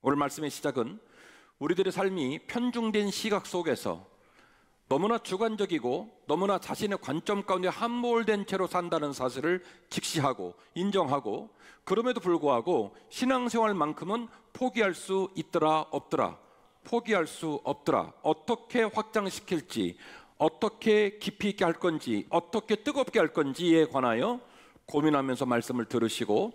오늘 말씀의 시작은 우리들의 삶이 편중된 시각 속에서 너무나 주관적이고 너무나 자신의 관점 가운데 함몰된 채로 산다는 사실을 직시하고 인정하고, 그럼에도 불구하고 신앙생활만큼은 포기할 수 있더라 없더라, 포기할 수 없더라, 어떻게 확장시킬지, 어떻게 깊이 있게 할 건지, 어떻게 뜨겁게 할 건지에 관하여 고민하면서 말씀을 들으시고,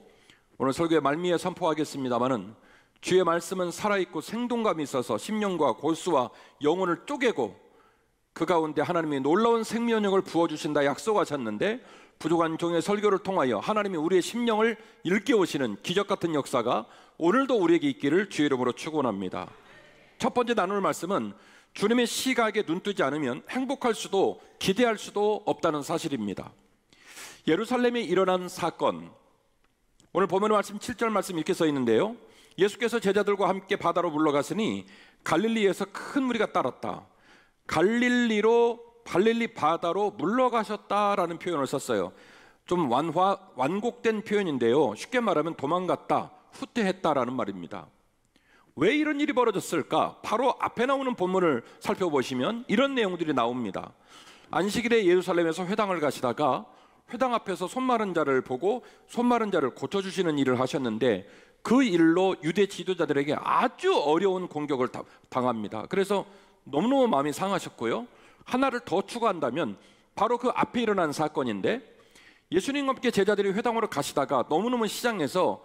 오늘 설교의 말미에 선포하겠습니다마는 주의 말씀은 살아있고 생동감이 있어서 심령과 골수와 영혼을 쪼개고 그 가운데 하나님이 놀라운 생명력을 부어주신다 약속하셨는데, 부족한 종의 설교를 통하여 하나님이 우리의 심령을 일깨우시는 기적같은 역사가 오늘도 우리에게 있기를 주의 이름으로 축원합니다. 첫 번째 나눌 말씀은 주님의 시각에 눈뜨지 않으면 행복할 수도 기대할 수도 없다는 사실입니다. 예루살렘에 일어난 사건, 오늘 본문의 말씀 7절 말씀 이렇게 써 있는데요, 예수께서 제자들과 함께 바다로 물러가시니 갈릴리에서 큰 무리가 따랐다. 갈릴리 바다로 물러가셨다라는 표현을 썼어요. 좀 완곡된 표현인데요, 쉽게 말하면 도망갔다, 후퇴했다라는 말입니다. 왜 이런 일이 벌어졌을까? 바로 앞에 나오는 본문을 살펴보시면 이런 내용들이 나옵니다. 안식일에 예루살렘에서 회당을 가시다가 회당 앞에서 손 마른 자를 보고 손 마른 자를 고쳐주시는 일을 하셨는데, 그 일로 유대 지도자들에게 아주 어려운 공격을 당합니다. 그래서 너무너무 마음이 상하셨고요. 하나를 더 추가한다면 바로 그 앞에 일어난 사건인데, 예수님과 함께 제자들이 회당으로 가시다가 너무너무 시장에서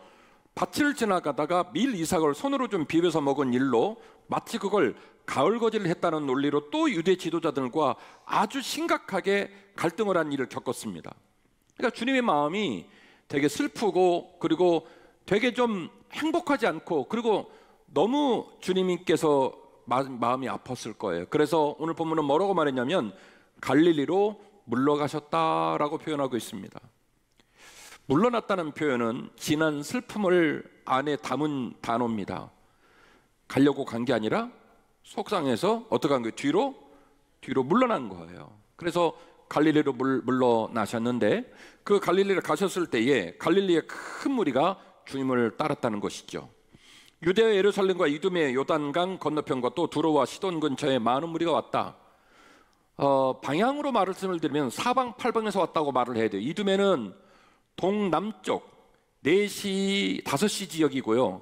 밭을 지나가다가 밀 이삭을 손으로 좀 비벼서 먹은 일로 마치 그걸 가을거지를 했다는 논리로 또 유대 지도자들과 아주 심각하게 갈등을 한 일을 겪었습니다. 그러니까 주님의 마음이 되게 슬프고, 그리고 되게 좀 행복하지 않고, 그리고 너무 주님께서 마음이 아팠을 거예요. 그래서 오늘 본문은 뭐라고 말했냐면 갈릴리로 물러가셨다라고 표현하고 있습니다. 물러났다는 표현은 진한 슬픔을 안에 담은 단어입니다. 가려고 간 게 아니라 속상해서 어떻게 한 거예요? 뒤로 물러난 거예요. 그래서 갈릴리로 물러나셨는데, 그 갈릴리를 가셨을 때에 갈릴리의 큰 무리가 주님을 따랐다는 것이죠. 유대와 예루살렘과 이두메 요단강 건너편과 또 두로와 시돈 근처에 많은 무리가 왔다. 방향으로 말씀을 드리면 사방팔방에서 왔다고 말을 해야 돼요. 이두메는 동남쪽 4시, 5시 지역이고요.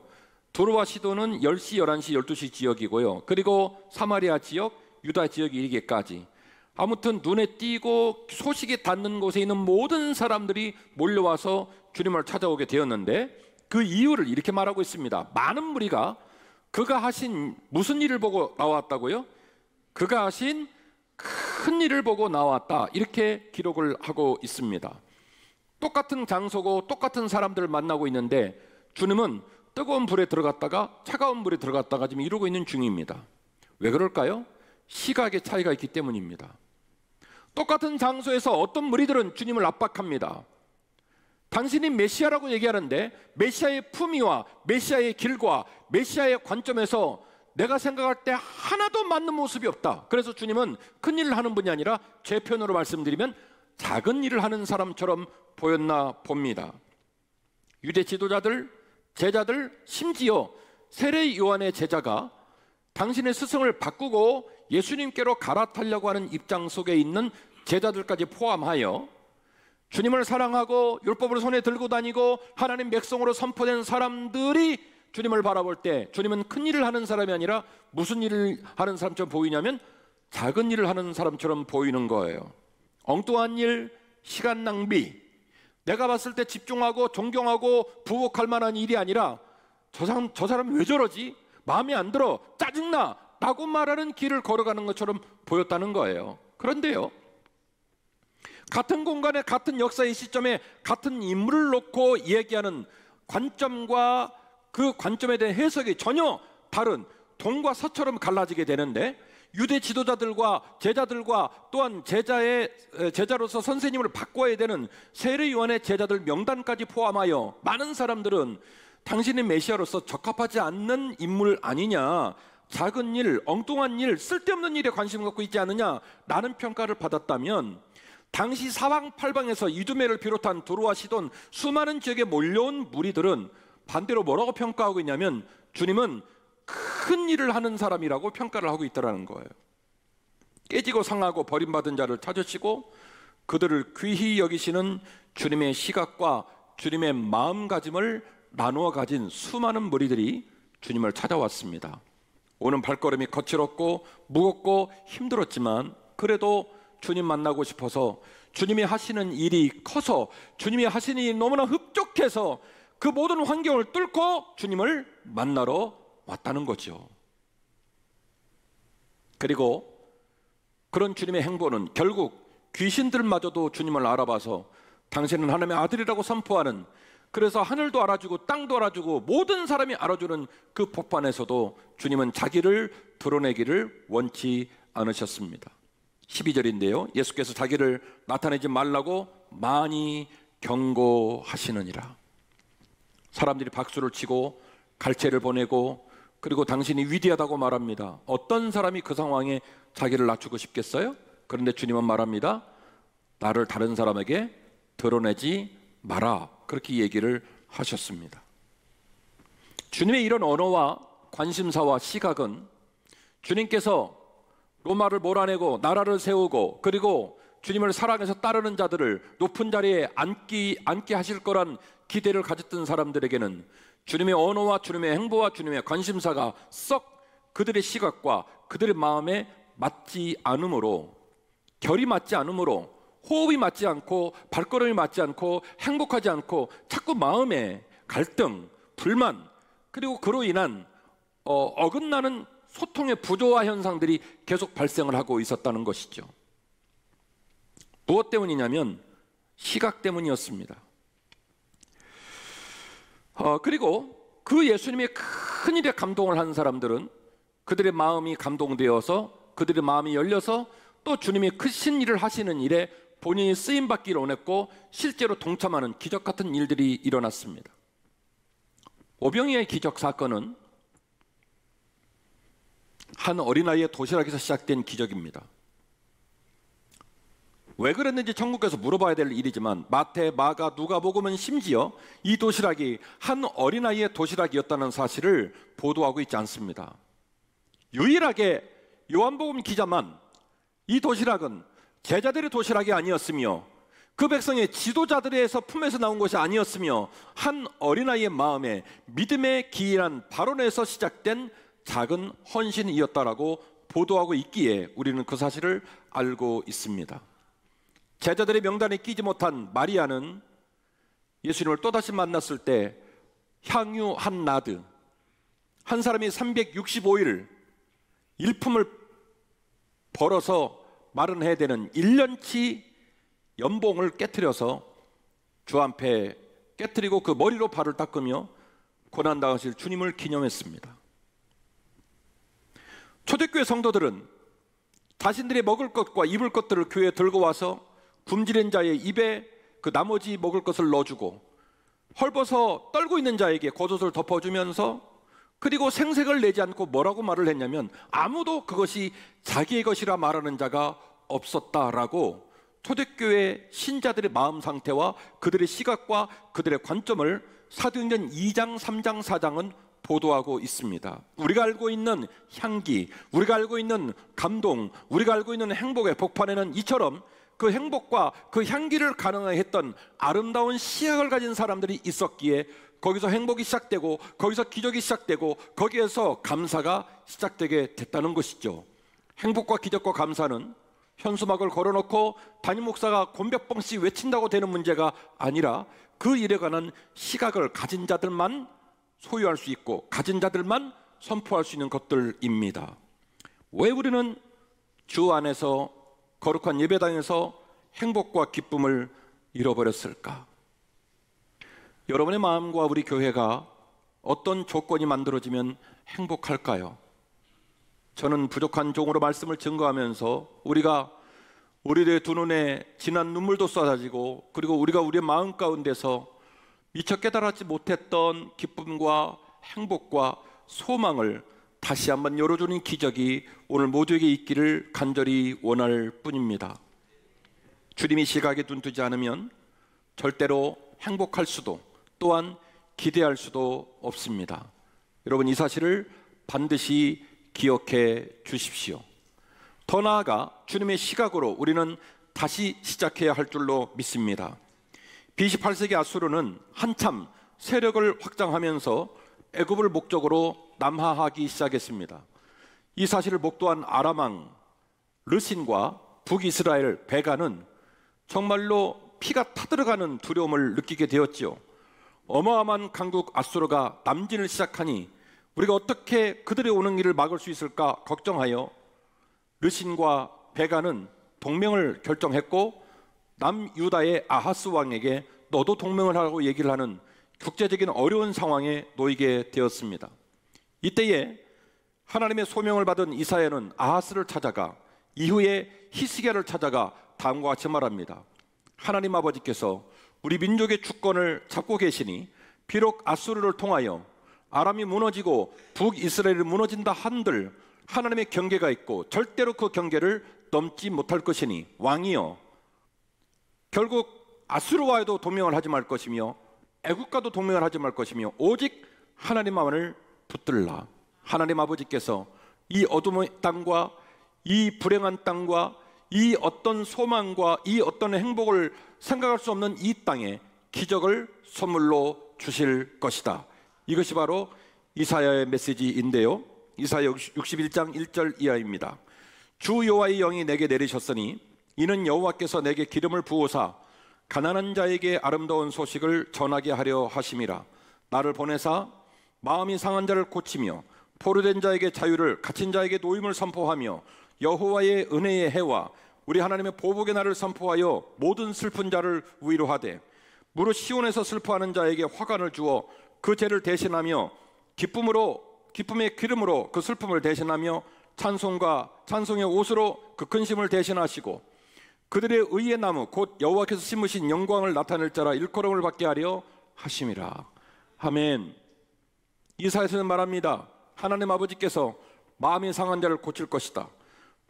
두로와 시돈은 10시, 11시, 12시 지역이고요. 그리고 사마리아 지역, 유다 지역이 이르기까지. 아무튼 눈에 띄고 소식이 닿는 곳에 있는 모든 사람들이 몰려와서 주님을 찾아오게 되었는데, 그 이유를 이렇게 말하고 있습니다. 많은 무리가 그가 하신 무슨 일을 보고 나왔다고요? 그가 하신 큰 일을 보고 나왔다, 이렇게 기록을 하고 있습니다. 똑같은 장소고 똑같은 사람들을 만나고 있는데 주님은 뜨거운 불에 들어갔다가 차가운 물에 들어갔다가 지금 이러고 있는 중입니다. 왜 그럴까요? 시각의 차이가 있기 때문입니다. 똑같은 장소에서 어떤 무리들은 주님을 압박합니다. 당신이 메시아라고 얘기하는데 메시아의 품위와 메시아의 길과 메시아의 관점에서 내가 생각할 때 하나도 맞는 모습이 없다. 그래서 주님은 큰 일을 하는 분이 아니라 제 표현으로 말씀드리면 작은 일을 하는 사람처럼 보였나 봅니다. 유대 지도자들, 제자들, 심지어 세례 요한의 제자가 당신의 스승을 바꾸고 예수님께로 갈아타려고 하는 입장 속에 있는 제자들까지 포함하여 주님을 사랑하고 율법을 손에 들고 다니고 하나님 백성으로 선포된 사람들이 주님을 바라볼 때 주님은 큰 일을 하는 사람이 아니라 무슨 일을 하는 사람처럼 보이냐면 작은 일을 하는 사람처럼 보이는 거예요. 엉뚱한 일, 시간 낭비, 내가 봤을 때 집중하고 존경하고 부복할 만한 일이 아니라 저 사람 왜 저러지? 마음에 안 들어, 짜증나 라고 말하는 길을 걸어가는 것처럼 보였다는 거예요. 그런데요, 같은 공간에 같은 역사의 시점에 같은 인물을 놓고 얘기하는 관점과 그 관점에 대한 해석이 전혀 다른 동과 서처럼 갈라지게 되는데, 유대 지도자들과 제자들과 또한 제자로서 선생님을 바꿔야 되는 세례 요한의 제자들 명단까지 포함하여 많은 사람들은 당신의 메시아로서 적합하지 않는 인물 아니냐, 작은 일, 엉뚱한 일, 쓸데없는 일에 관심을 갖고 있지 않느냐 라는 평가를 받았다면, 당시 사방팔방에서 이두메를 비롯한 두로와 시돈 수많은 지역에 몰려온 무리들은 반대로 뭐라고 평가하고 있냐면 주님은 큰 일을 하는 사람이라고 평가를 하고 있다는 거예요. 깨지고 상하고 버림받은 자를 찾으시고 그들을 귀히 여기시는 주님의 시각과 주님의 마음가짐을 나누어 가진 수많은 무리들이 주님을 찾아왔습니다. 오는 발걸음이 거칠었고 무겁고 힘들었지만 그래도 주님 만나고 싶어서, 주님이 하시는 일이 커서, 주님이 하시는 일이 너무나 흡족해서 그 모든 환경을 뚫고 주님을 만나러 왔다는 거죠. 그리고 그런 주님의 행보는 결국 귀신들마저도 주님을 알아봐서 당신은 하나님의 아들이라고 선포하는, 그래서 하늘도 알아주고 땅도 알아주고 모든 사람이 알아주는 그 법안에서도 주님은 자기를 드러내기를 원치 않으셨습니다. 12절인데요, 예수께서 자기를 나타내지 말라고 많이 경고하시느니라. 사람들이 박수를 치고 갈채를 보내고 그리고 당신이 위대하다고 말합니다. 어떤 사람이 그 상황에 자기를 낮추고 싶겠어요? 그런데 주님은 말합니다. 나를 다른 사람에게 드러내지 마라. 그렇게 얘기를 하셨습니다. 주님의 이런 언어와 관심사와 시각은 주님께서 로마를 몰아내고 나라를 세우고 그리고 주님을 사랑해서 따르는 자들을 높은 자리에 앉게 하실 거란 기대를 가졌던 사람들에게는 주님의 언어와 주님의 행보와 주님의 관심사가 썩 그들의 시각과 그들의 마음에 맞지 않으므로, 결이 맞지 않으므로, 호흡이 맞지 않고 발걸음이 맞지 않고 행복하지 않고 자꾸 마음에 갈등, 불만, 그리고 그로 인한 어긋나는 소통의 부조화 현상들이 계속 발생을 하고 있었다는 것이죠. 무엇 때문이냐면 시각 때문이었습니다. 그리고 그 예수님의 큰 일에 감동을 한 사람들은 그들의 마음이 감동되어서, 그들의 마음이 열려서 또 주님이 크신 일을 하시는 일에 본인이 쓰임받기를 원했고 실제로 동참하는 기적 같은 일들이 일어났습니다. 오병이어의 기적 사건은 한 어린아이의 도시락에서 시작된 기적입니다. 왜 그랬는지 천국에서 물어봐야 될 일이지만 마태, 마가, 누가복음은 심지어 이 도시락이 한 어린아이의 도시락이었다는 사실을 보도하고 있지 않습니다. 유일하게 요한복음 기자만 이 도시락은 제자들의 도시락이 아니었으며 그 백성의 지도자들에서 품에서 나온 것이 아니었으며 한 어린아이의 마음에 믿음의 기이한 발언에서 시작된 작은 헌신이었다라고 보도하고 있기에 우리는 그 사실을 알고 있습니다. 제자들의 명단에 끼지 못한 마리아는 예수님을 또다시 만났을 때 향유 한 나드, 한 사람이 365일 일품을 벌어서 마련해야 되는 1년치 연봉을 깨트려서 주 앞에 깨트리고 그 머리로 발을 닦으며 고난당하실 주님을 기념했습니다. 초대교회 성도들은 자신들이 먹을 것과 입을 것들을 교회에 들고 와서 굶주린 자의 입에 그 나머지 먹을 것을 넣어주고 헐벗어 떨고 있는 자에게 겉옷을 덮어주면서, 그리고 생색을 내지 않고 뭐라고 말을 했냐면 아무도 그것이 자기의 것이라 말하는 자가 없었다라고 초대교회 신자들의 마음 상태와 그들의 시각과 그들의 관점을 사도행전 2장, 3장, 4장은 보도하고 있습니다. 우리가 알고 있는 향기, 우리가 알고 있는 감동, 우리가 알고 있는 행복의 복판에는 이처럼 그 행복과 그 향기를 가능하게 했던 아름다운 시각을 가진 사람들이 있었기에 거기서 행복이 시작되고 거기서 기적이 시작되고 거기에서 감사가 시작되게 됐다는 것이죠. 행복과 기적과 감사는 현수막을 걸어놓고 담임 목사가 곤몇 번씩 외친다고 되는 문제가 아니라 그 일에 관한 시각을 가진 자들만 소유할 수 있고 가진 자들만 선포할 수 있는 것들입니다. 왜 우리는 주 안에서 거룩한 예배당에서 행복과 기쁨을 잃어버렸을까? 여러분의 마음과 우리 교회가 어떤 조건이 만들어지면 행복할까요? 저는 부족한 종으로 말씀을 증거하면서 우리가 우리의 두 눈에 진한 눈물도 쏟아지고 그리고 우리가 우리의 마음 가운데서 미처 깨달았지 못했던 기쁨과 행복과 소망을 다시 한번 열어주는 기적이 오늘 모두에게 있기를 간절히 원할 뿐입니다. 주님이 시각에 눈뜨지 않으면 절대로 행복할 수도 또한 기대할 수도 없습니다. 여러분, 이 사실을 반드시 기억해 주십시오. 더 나아가 주님의 시각으로 우리는 다시 시작해야 할 줄로 믿습니다. B28세기 아수르는 한참 세력을 확장하면서 애굽을 목적으로 남하하기 시작했습니다. 이 사실을 목도한 아람 왕 르신과 북이스라엘 베가는 정말로 피가 타들어가는 두려움을 느끼게 되었지요. 어마어마한 강국 아수르가 남진을 시작하니 우리가 어떻게 그들의 오는 길을 막을 수 있을까 걱정하여 르신과 베가는 동맹을 결정했고, 남유다의 아하스 왕에게 너도 동맹을 하라고 얘기를 하는 국제적인 어려운 상황에 놓이게 되었습니다. 이때에 하나님의 소명을 받은 이사야는 아하스를 찾아가, 이후에 히스기야를 찾아가 다음과 같이 말합니다. 하나님 아버지께서 우리 민족의 주권을 잡고 계시니 비록 아수르를 통하여 아람이 무너지고 북이스라엘이 무너진다 한들 하나님의 경계가 있고 절대로 그 경계를 넘지 못할 것이니 왕이여, 결국 아수르와도 동맹을 하지 말 것이며 애국과도 동맹을 하지 말 것이며 오직 하나님만을 붙들라. 하나님 아버지께서 이 어둠의 땅과 이 불행한 땅과 이 어떤 소망과 이 어떤 행복을 생각할 수 없는 이 땅에 기적을 선물로 주실 것이다. 이것이 바로 이사야의 메시지인데요, 이사야 61장 1절 이하입니다. 주 여호와의 영이 내게 내리셨으니 이는 여호와께서 내게 기름을 부으사 가난한 자에게 아름다운 소식을 전하게 하려 하심이라. 나를 보내사 마음이 상한 자를 고치며 포로된 자에게 자유를, 갇힌 자에게 노임을 선포하며 여호와의 은혜의 해와 우리 하나님의 보복의 날을 선포하여 모든 슬픈 자를 위로하되 무릇 시온에서 슬퍼하는 자에게 화관을 주어 그 죄를 대신하며 기쁨의 기름으로 그 슬픔을 대신하며 찬송의 옷으로 그 근심을 대신하시고 그들의 의의 나무 곧 여호와께서 심으신 영광을 나타낼 자라 일컬음을 받게 하려 하심이라. 아멘. 이사야서는 말합니다. 하나님 아버지께서 마음이 상한 자를 고칠 것이다.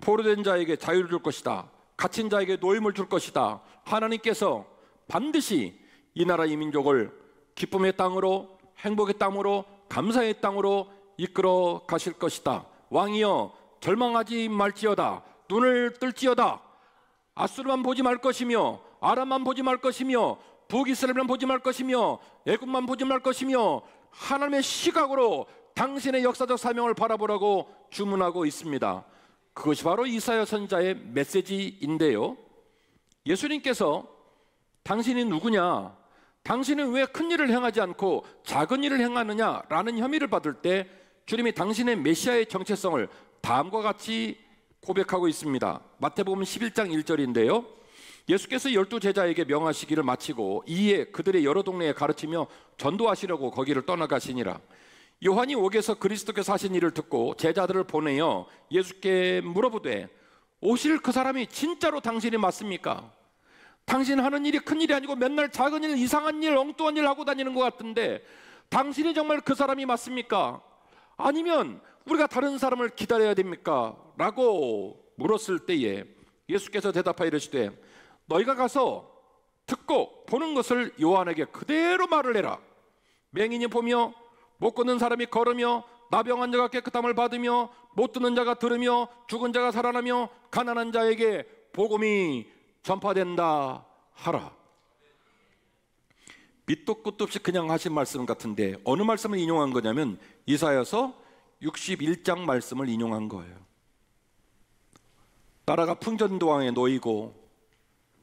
포로된 자에게 자유를 줄 것이다. 갇힌 자에게 노임을 줄 것이다. 하나님께서 반드시 이 나라 이 민족을 기쁨의 땅으로, 행복의 땅으로, 감사의 땅으로 이끌어 가실 것이다. 왕이여, 절망하지 말지어다. 눈을 뜰지어다. 아수르만 보지 말 것이며 아람만 보지 말 것이며 북이스라엘만 보지 말 것이며 애굽만 보지 말 것이며 하나님의 시각으로 당신의 역사적 사명을 바라보라고 주문하고 있습니다. 그것이 바로 이사야 선지자의 메시지인데요, 예수님께서 당신이 누구냐, 당신은 왜 큰 일을 행하지 않고 작은 일을 행하느냐라는 혐의를 받을 때 주님이 당신의 메시아의 정체성을 다음과 같이 고백하고 있습니다. 마태복음 11장 1절인데요, 예수께서 12제자에게 명하시기를 마치고 이에 그들의 여러 동네에 가르치며 전도하시려고 거기를 떠나가시니라. 요한이 옥에서 그리스도께서 하신 일을 듣고 제자들을 보내어 예수께 물어보되 오실 그 사람이 진짜로 당신이 맞습니까? 당신 하는 일이 큰 일이 아니고 맨날 작은 일, 이상한 일, 엉뚱한 일 하고 다니는 것 같은데 당신이 정말 그 사람이 맞습니까? 아니면 우리가 다른 사람을 기다려야 됩니까? 라고 물었을 때에 예수께서 대답하여 이르시되 너희가 가서 듣고 보는 것을 요한에게 그대로 말을 해라. 맹인이 보며 못 걷는 사람이 걸으며 나병한 자가 깨끗함을 받으며 못 듣는 자가 들으며 죽은 자가 살아나며 가난한 자에게 복음이 전파된다 하라. 밑도 끝도 없이 그냥 하신 말씀 같은데 어느 말씀을 인용한 거냐면 이사야서 61장 말씀을 인용한 거예요. 나라가 풍전도왕에 놓이고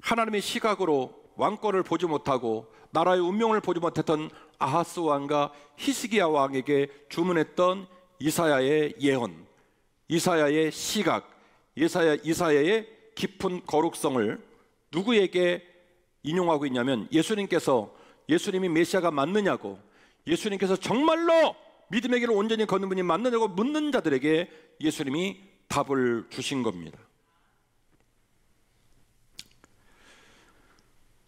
하나님의 시각으로 왕권을 보지 못하고 나라의 운명을 보지 못했던 아하스 왕과 히스기야 왕에게 주문했던 이사야의 예언, 이사야의 시각, 이사야의 깊은 거룩성을 누구에게 인용하고 있냐면 예수님이 메시아가 맞느냐고, 예수님께서 정말로 믿음의 길을 온전히 걷는 분이 맞느냐고 묻는 자들에게 예수님이 답을 주신 겁니다.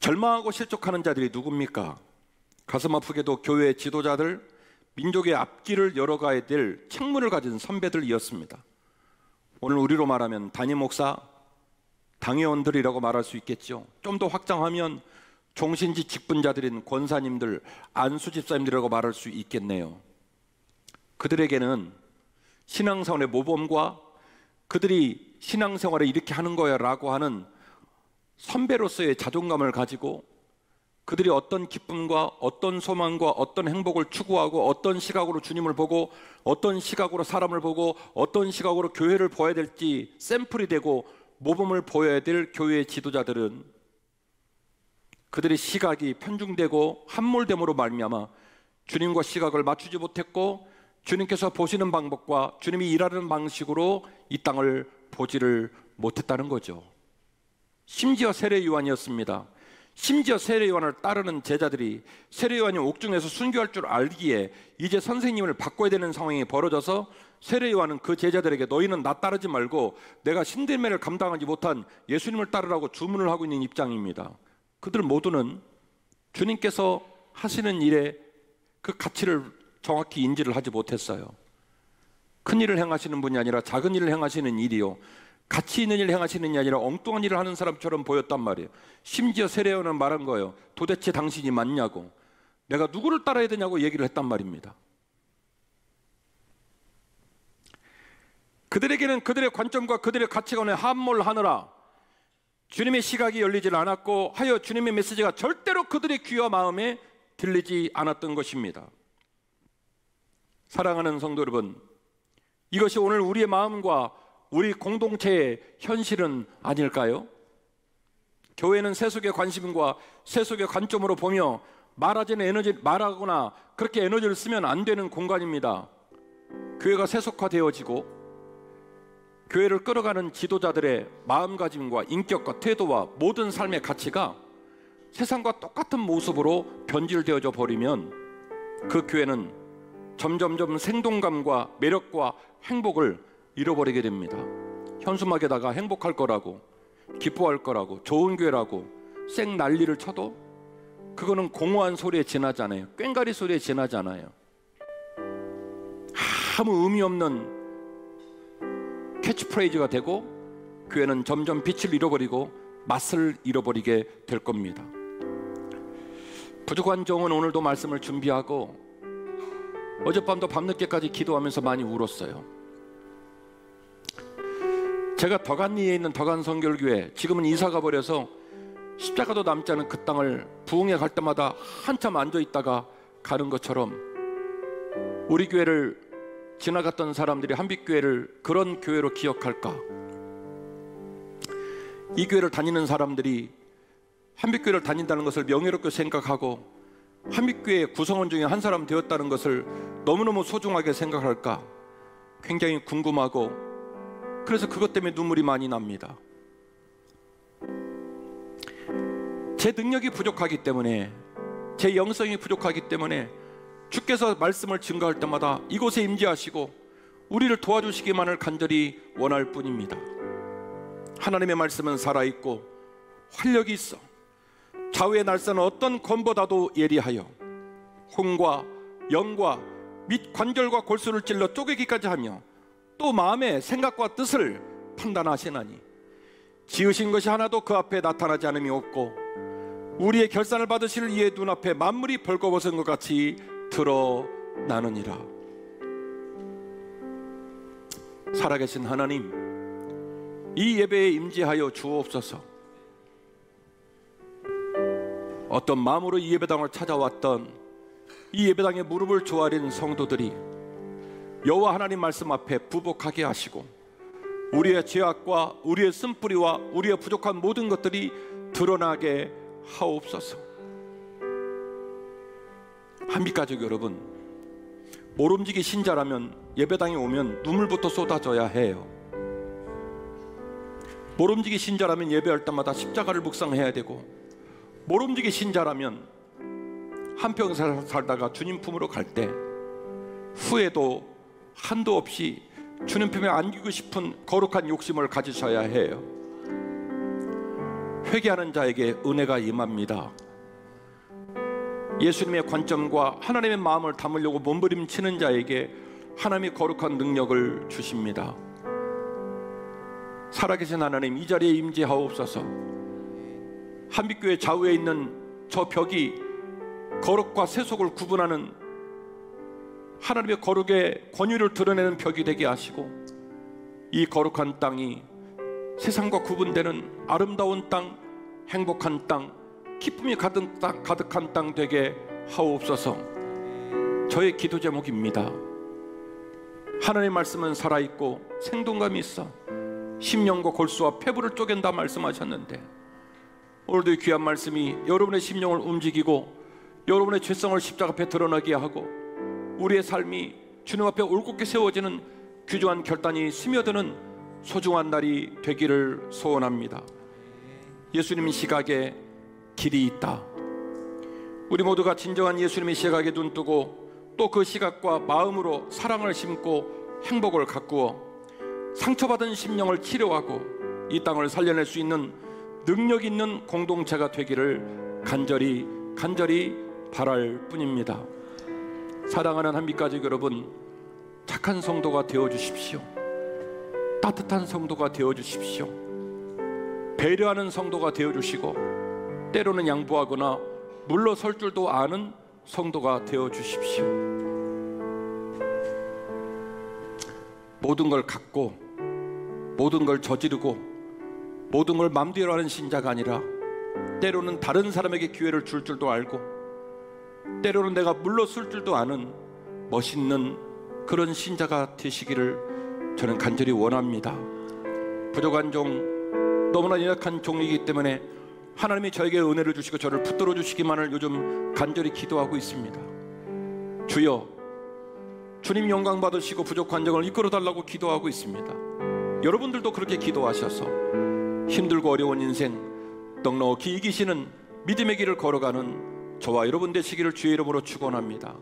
절망하고 실족하는 자들이 누굽니까? 가슴 아프게도 교회 지도자들, 민족의 앞길을 열어가야 될 책무를 가진 선배들이었습니다. 오늘 우리로 말하면 담임 목사, 당회원들이라고 말할 수 있겠죠. 좀 더 확장하면 종신직 직분자들인 권사님들, 안수 집사님들이라고 말할 수 있겠네요. 그들에게는 신앙생활의 모범과 그들이 신앙생활을 이렇게 하는 거야 라고 하는 선배로서의 자존감을 가지고 그들이 어떤 기쁨과 어떤 소망과 어떤 행복을 추구하고 어떤 시각으로 주님을 보고 어떤 시각으로 사람을 보고 어떤 시각으로 교회를 보아야 될지 샘플이 되고 모범을 보여야 될 교회의 지도자들은 그들의 시각이 편중되고 함몰됨으로 말미암아 주님과 시각을 맞추지 못했고 주님께서 보시는 방법과 주님이 일하는 방식으로 이 땅을 보지를 못했다는 거죠. 심지어 세례 요한이었습니다. 심지어 세례 요한을 따르는 제자들이 세례 요한이 옥중에서 순교할 줄 알기에 이제 선생님을 바꿔야 되는 상황이 벌어져서 세례 요한은 그 제자들에게 너희는 나 따르지 말고 내가 신들매를 감당하지 못한 예수님을 따르라고 주문을 하고 있는 입장입니다. 그들 모두는 주님께서 하시는 일에 그 가치를 정확히 인지를 하지 못했어요. 큰 일을 행하시는 분이 아니라 작은 일을 행하시는 일이요, 가치 있는 일을 행하시는 일이 아니라 엉뚱한 일을 하는 사람처럼 보였단 말이에요. 심지어 세례 요한은 말한 거예요. 도대체 당신이 맞냐고, 내가 누구를 따라야 되냐고 얘기를 했단 말입니다. 그들에게는 그들의 관점과 그들의 가치관에 함몰하느라 주님의 시각이 열리질 않았고 하여 주님의 메시지가 절대로 그들의 귀와 마음에 들리지 않았던 것입니다. 사랑하는 성도 여러분, 이것이 오늘 우리의 마음과 우리 공동체의 현실은 아닐까요? 교회는 세속의 관심과 세속의 관점으로 보며 말하거나 그렇게 에너지를 쓰면 안 되는 공간입니다. 교회가 세속화되어지고 교회를 끌어가는 지도자들의 마음가짐과 인격과 태도와 모든 삶의 가치가 세상과 똑같은 모습으로 변질되어져 버리면 그 교회는 점점점 생동감과 매력과 행복을 잃어버리게 됩니다. 현수막에다가 행복할 거라고, 기뻐할 거라고, 좋은 교회라고 쌩 난리를 쳐도 그거는 공허한 소리에 지나잖아요. 꽹가리 소리에 지나잖아요. 아무 의미 없는 캐치프레이즈가 되고 교회는 점점 빛을 잃어버리고 맛을 잃어버리게 될 겁니다. 부족한 종은 오늘도 말씀을 준비하고 어젯밤도 밤늦게까지 기도하면서 많이 울었어요. 제가 덕안리에 있는 덕안성결교회, 지금은 이사가 버려서 십자가도 남지 않은 그 땅을 부흥회 갈 때마다 한참 앉아있다가 가는 것처럼 우리 교회를 지나갔던 사람들이 한빛교회를 그런 교회로 기억할까? 이 교회를 다니는 사람들이 한빛교회를 다닌다는 것을 명예롭게 생각하고 한빛교회 구성원 중에 한 사람 되었다는 것을 너무너무 소중하게 생각할까? 굉장히 궁금하고, 그래서 그것 때문에 눈물이 많이 납니다. 제 능력이 부족하기 때문에, 제 영성이 부족하기 때문에 주께서 말씀을 증거할 때마다 이곳에 임재하시고 우리를 도와주시기만을 간절히 원할 뿐입니다. 하나님의 말씀은 살아있고 활력이 있어 좌우의 날선 어떤 검보다도 예리하여 혼과 영과 및 관절과 골수를 찔러 쪼개기까지 하며 또 마음의 생각과 뜻을 판단하시나니 지으신 것이 하나도 그 앞에 나타나지 않음이 없고 우리의 결산을 받으실 이의 눈앞에 만물이 벌거벗은 것 같이 드러나느니라. 살아계신 하나님, 이 예배에 임재하여 주옵소서. 어떤 마음으로 이 예배당을 찾아왔던 이 예배당에 무릎을 조아린 성도들이 여호와 하나님 말씀 앞에 부복하게 하시고 우리의 죄악과 우리의 쓴뿌리와 우리의 부족한 모든 것들이 드러나게 하옵소서. 한빛가족 여러분, 모름지기 신자라면 예배당에 오면 눈물부터 쏟아져야 해요. 모름지기 신자라면 예배할 때마다 십자가를 묵상해야 되고, 모름지기 신자라면 한평생 살다가 주님 품으로 갈 때 후에도 한도 없이 주님 품에 안기고 싶은 거룩한 욕심을 가지셔야 해요. 회개하는 자에게 은혜가 임합니다. 예수님의 관점과 하나님의 마음을 담으려고 몸부림치는 자에게 하나님이 거룩한 능력을 주십니다. 살아계신 하나님, 이 자리에 임재하옵소서. 한빛교회 좌우에 있는 저 벽이 거룩과 세속을 구분하는 하나님의 거룩의 권위를 드러내는 벽이 되게 하시고, 이 거룩한 땅이 세상과 구분되는 아름다운 땅, 행복한 땅, 기쁨이 가득한 땅 되게 하옵소서. 저의 기도 제목입니다. 하나님의 말씀은 살아있고 생동감이 있어 심령과 골수와 폐부를 쪼갠다 말씀하셨는데, 오늘도 이 귀한 말씀이 여러분의 심령을 움직이고 여러분의 죄성을 십자가 앞에 드러나게 하고 우리의 삶이 주님 앞에 올곧게 세워지는 귀중한 결단이 스며드는 소중한 날이 되기를 소원합니다. 예수님의 시각에 길이 있다. 우리 모두가 진정한 예수님의 시각에 눈뜨고 또 그 시각과 마음으로 사랑을 심고 행복을 가꾸어 상처받은 심령을 치료하고 이 땅을 살려낼 수 있는 능력 있는 공동체가 되기를 간절히 바랄 뿐입니다. 사랑하는 한빛가족 여러분, 착한 성도가 되어주십시오. 따뜻한 성도가 되어주십시오. 배려하는 성도가 되어주시고 때로는 양보하거나 물러설 줄도 아는 성도가 되어주십시오. 모든 걸 갖고 모든 걸 저지르고 모든 걸 맘대로 하는 신자가 아니라 때로는 다른 사람에게 기회를 줄 줄도 알고 때로는 내가 물러설 줄도 아는 멋있는 그런 신자가 되시기를 저는 간절히 원합니다. 부족한 종, 너무나 연약한 종이기 때문에 하나님이 저에게 은혜를 주시고 저를 붙들어 주시기만을 요즘 간절히 기도하고 있습니다. 주여, 주님 영광 받으시고 부족한 종을 이끌어 달라고 기도하고 있습니다. 여러분들도 그렇게 기도하셔서 힘들고 어려운 인생 넉넉히 이기시는 믿음의 길을 걸어가는 저와 여러분 되시기를 주의 이름으로 축원합니다.